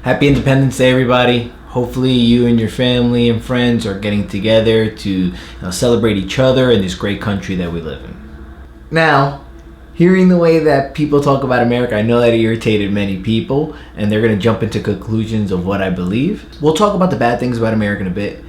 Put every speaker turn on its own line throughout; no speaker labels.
Happy Independence Day, everybody. Hopefully you and your family and friends are getting together to celebrate each other in this great country that we live in. Now, hearing the way that people talk about America, I know that it irritated many people, and they're going to jump into conclusions of what I believe. We'll talk about the bad things about America in a bit.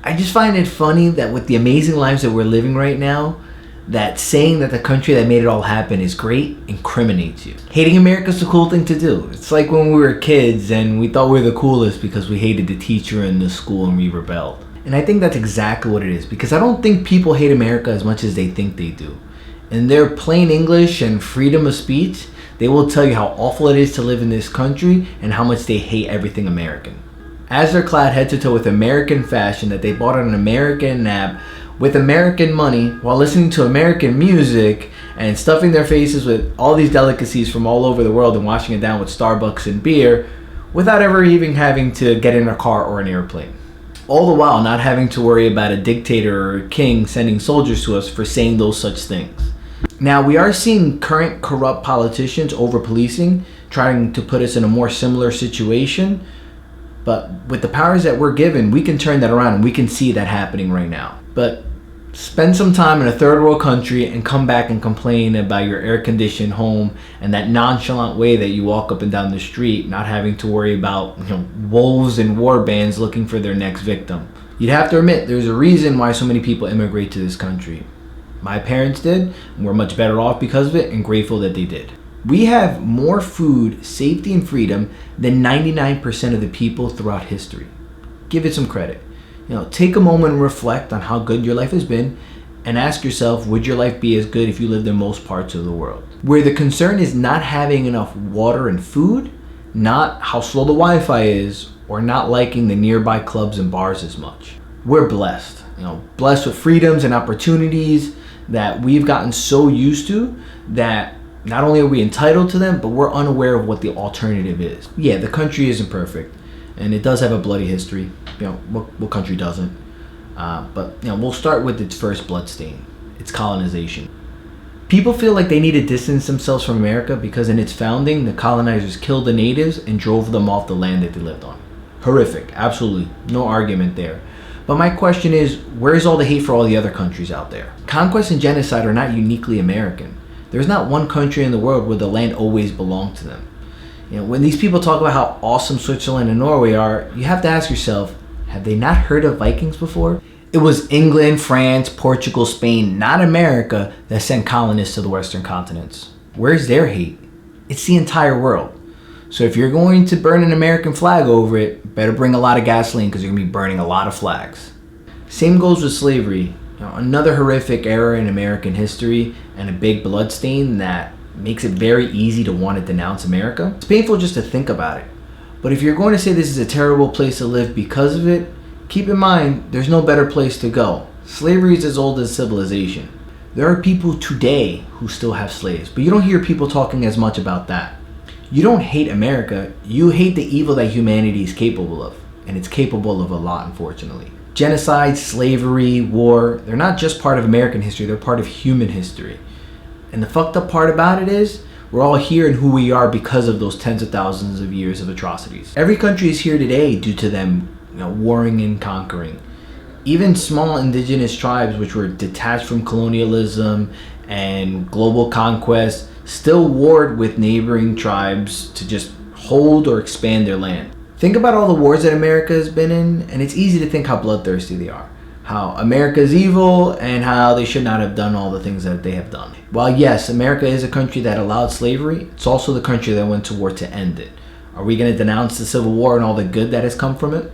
I just find it funny that with the amazing lives that we're living right now, that saying that the country that made it all happen is great incriminates you. Hating America is the cool thing to do. It's like when we were kids and we thought we were the coolest because we hated the teacher in the school and we rebelled. And I think that's exactly what it is, because I don't think people hate America as much as they think they do. In their plain English and freedom of speech, they will tell you how awful it is to live in this country and how much they hate everything American. As they're clad head to toe with American fashion that they bought on an American app with American money while listening to American music and stuffing their faces with all these delicacies from all over the world and washing it down with Starbucks and beer without ever even having to get in a car or an airplane. All the while not having to worry about a dictator or a king sending soldiers to us for saying those such things. Now, we are seeing current corrupt politicians over policing, trying to put us in a more similar situation. But with the powers that we're given, we can turn that around and we can see that happening right now. But spend some time in a third world country and come back and complain about your air-conditioned home and that nonchalant way that you walk up and down the street, not having to worry about wolves and war bands looking for their next victim. You'd have to admit there's a reason why so many people immigrate to this country. My parents did, and we're much better off because of it, and grateful that they did. We have more food, safety, and freedom than 99% of the people throughout history. Give it some credit. Take a moment and reflect on how good your life has been and ask yourself, would your life be as good if you lived in most parts of the world? Where the concern is not having enough water and food, not how slow the Wi-Fi is, or not liking the nearby clubs and bars as much. We're blessed, blessed with freedoms and opportunities that we've gotten so used to that not only are we entitled to them, but we're unaware of what the alternative is. Yeah, the country isn't perfect, and it does have a bloody history. What country doesn't? But we'll start with its first bloodstain, its colonization. People feel like they need to distance themselves from America because in its founding, the colonizers killed the natives and drove them off the land that they lived on. Horrific, absolutely, no argument there. But my question is, where's all the hate for all the other countries out there? Conquest and genocide are not uniquely American. There's not one country in the world where the land always belonged to them. When these people talk about how awesome Switzerland and Norway are, you have to ask yourself, have they not heard of Vikings before? It was England, France, Portugal, Spain, not America, that sent colonists to the Western continents. Where's their hate? It's the entire world. So if you're going to burn an American flag over it, better bring a lot of gasoline because you're going to be burning a lot of flags. Same goes with slavery. Another horrific era in American history and a big bloodstain that makes it very easy to want to denounce America. It's painful just to think about it. But if you're going to say this is a terrible place to live because of it, keep in mind there's no better place to go. Slavery is as old as civilization. There are people today who still have slaves, but you don't hear people talking as much about that. You don't hate America, you hate the evil that humanity is capable of. And it's capable of a lot, unfortunately. Genocide, slavery, war, they're not just part of American history, they're part of human history. And the fucked up part about it is, we're all here in who we are because of those tens of thousands of years of atrocities. Every country is here today due to them warring and conquering. Even small indigenous tribes which were detached from colonialism and global conquest still warred with neighboring tribes to just hold or expand their land. Think about all the wars that America has been in, and it's easy to think how bloodthirsty they are. How America is evil and how they should not have done all the things that they have done. While yes, America is a country that allowed slavery, it's also the country that went to war to end it. Are we going to denounce the Civil War and all the good that has come from it?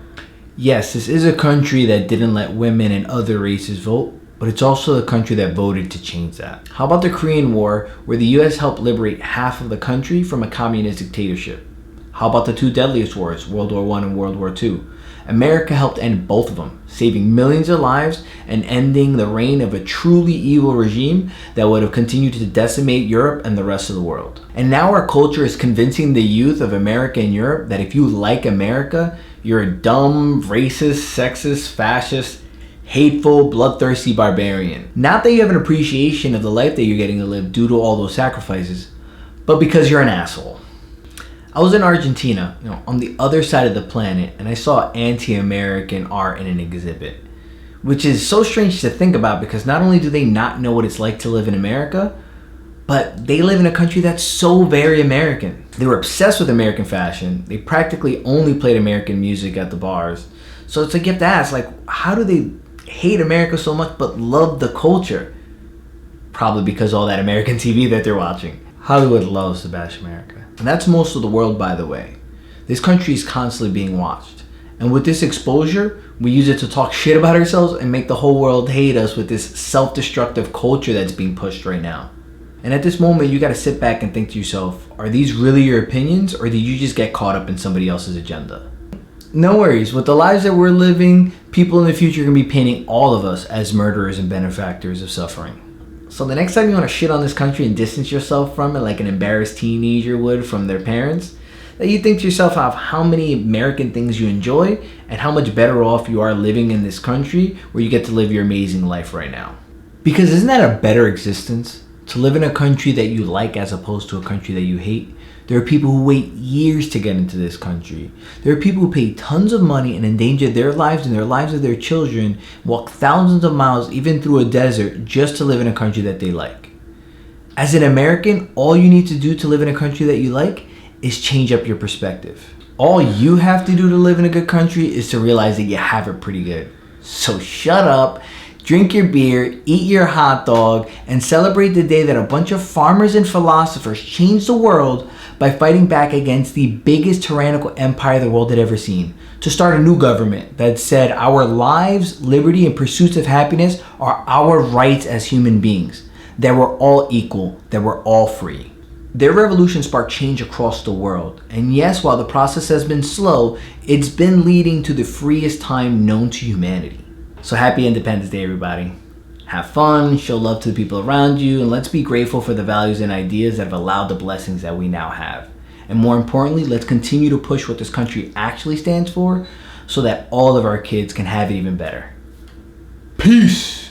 Yes, this is a country that didn't let women and other races vote, but it's also the country that voted to change that. How about the Korean War, where the US helped liberate half of the country from a communist dictatorship? How about the two deadliest wars, World War I and World War II? America helped end both of them, saving millions of lives and ending the reign of a truly evil regime that would have continued to decimate Europe and the rest of the world. And now our culture is convincing the youth of America and Europe that if you like America, you're a dumb, racist, sexist, fascist, hateful, bloodthirsty barbarian. Not that you have an appreciation of the life that you're getting to live due to all those sacrifices, but because you're an asshole. I was in Argentina, on the other side of the planet, and I saw anti-American art in an exhibit, which is so strange to think about because not only do they not know what it's like to live in America, but they live in a country that's so very American. They were obsessed with American fashion. They practically only played American music at the bars. So it's like you have to ask, how do they hate America so much but love the culture? Probably because all that American TV that they're watching. Hollywood loves to bash America. And that's most of the world, by the way. This country is constantly being watched. And with this exposure, we use it to talk shit about ourselves and make the whole world hate us with this self-destructive culture that's being pushed right now. And at this moment, you gotta sit back and think to yourself, are these really your opinions, or did you just get caught up in somebody else's agenda? No worries, with the lives that we're living, people in the future are gonna be painting all of us as murderers and benefactors of suffering. So the next time you want to shit on this country and distance yourself from it like an embarrassed teenager would from their parents, that you think to yourself of how many American things you enjoy and how much better off you are living in this country where you get to live your amazing life right now. Because isn't that a better existence? To live in a country that you like as opposed to a country that you hate? There are people who wait years to get into this country. There are people who pay tons of money and endanger their lives and their lives of their children, walk thousands of miles even through a desert just to live in a country that they like. As an American, all you need to do to live in a country that you like is change up your perspective. All you have to do to live in a good country is to realize that you have it pretty good. So shut up, drink your beer, eat your hot dog, and celebrate the day that a bunch of farmers and philosophers changed the world by fighting back against the biggest tyrannical empire the world had ever seen, to start a new government that said our lives, liberty, and pursuits of happiness are our rights as human beings, that we're all equal, that we're all free. Their revolution sparked change across the world, and yes, while the process has been slow, it's been leading to the freest time known to humanity. So happy Independence Day, everybody. Have fun, show love to the people around you, and let's be grateful for the values and ideas that have allowed the blessings that we now have. And more importantly, let's continue to push what this country actually stands for so that all of our kids can have it even better. Peace!